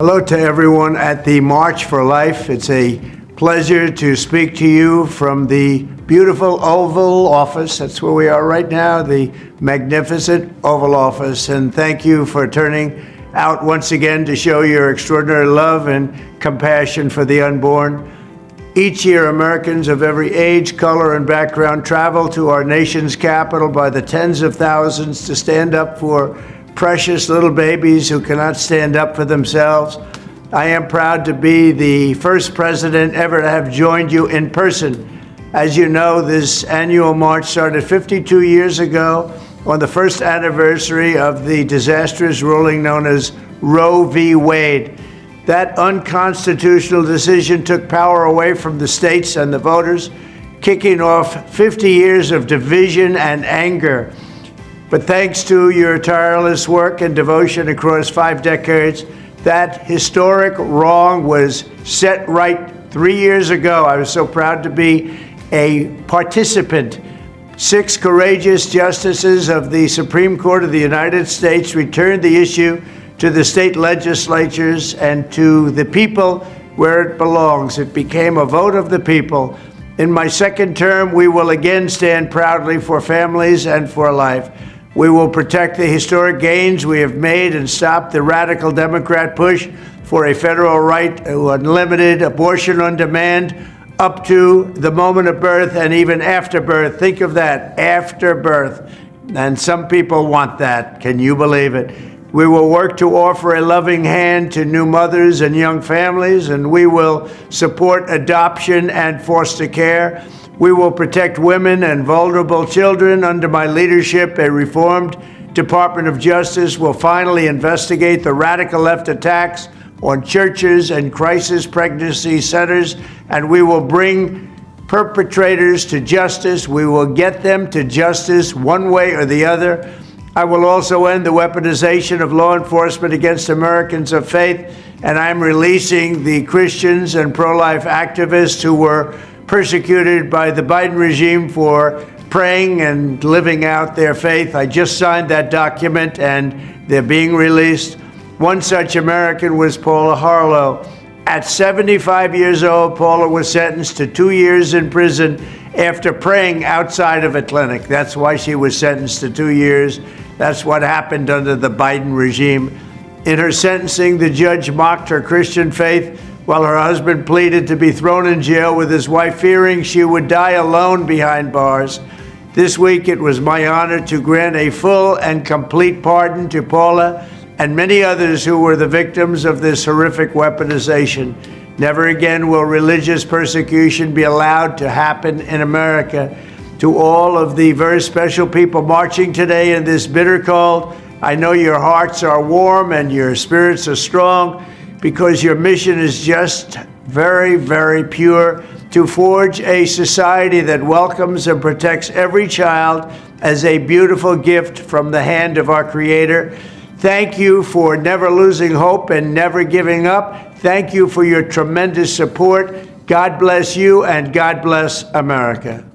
Hello to everyone at the March for Life. It's a pleasure to speak to you from the beautiful Oval Office. That's where we are right now, the magnificent Oval Office. And thank you for turning out once again to show your extraordinary love and compassion for the unborn. Each year, Americans of every age, color, and background travel to our nation's capital by the tens of thousands to stand up for precious little babies who cannot stand up for themselves. I am proud to be the first president ever to have joined you in person. As you know, this annual march started 52 years ago on the first anniversary of the disastrous ruling known as Roe v. Wade. That unconstitutional decision took power away from the states and the voters, kicking off 50 years of division and anger. But thanks to your tireless work and devotion across 5 decades, that historic wrong was set right 3 years ago. I was so proud to be a participant. 6 courageous justices of the Supreme Court of the United States returned the issue to the state legislatures and to the people where it belongs. It became a vote of the people. In my second term, we will again stand proudly for families and for life. We will protect the historic gains we have made and stop the radical Democrat push for a federal right to unlimited abortion on demand up to the moment of birth and even after birth. Think of that, after birth. And some people want that. Can you believe it? We will work to offer a loving hand to new mothers and young families, and we will support adoption and foster care. We will protect women and vulnerable children. Under my leadership, a reformed Department of Justice will finally investigate the radical left attacks on churches and crisis pregnancy centers, and we will bring perpetrators to justice. We will get them to justice one way or the other. I will also end the weaponization of law enforcement against Americans of faith, and I'm releasing the Christians and pro-life activists who were persecuted by the Biden regime for praying and living out their faith. I just signed that document and they're being released. One such American was Paula Harlow. At 75 years old, Paula was sentenced to 2 years in prison after praying outside of a clinic. That's why she was sentenced to 2 years. That's what happened under the Biden regime. In her sentencing, the judge mocked her Christian faith while her husband pleaded to be thrown in jail with his wife, fearing she would die alone behind bars. This week, it was my honor to grant a full and complete pardon to Paula and many others who were the victims of this horrific weaponization. Never again will religious persecution be allowed to happen in America. To all of the very special people marching today in this bitter cold, I know your hearts are warm and your spirits are strong, because your mission is just very, very pure, to forge a society that welcomes and protects every child as a beautiful gift from the hand of our Creator. Thank you for never losing hope and never giving up. Thank you for your tremendous support. God bless you and God bless America.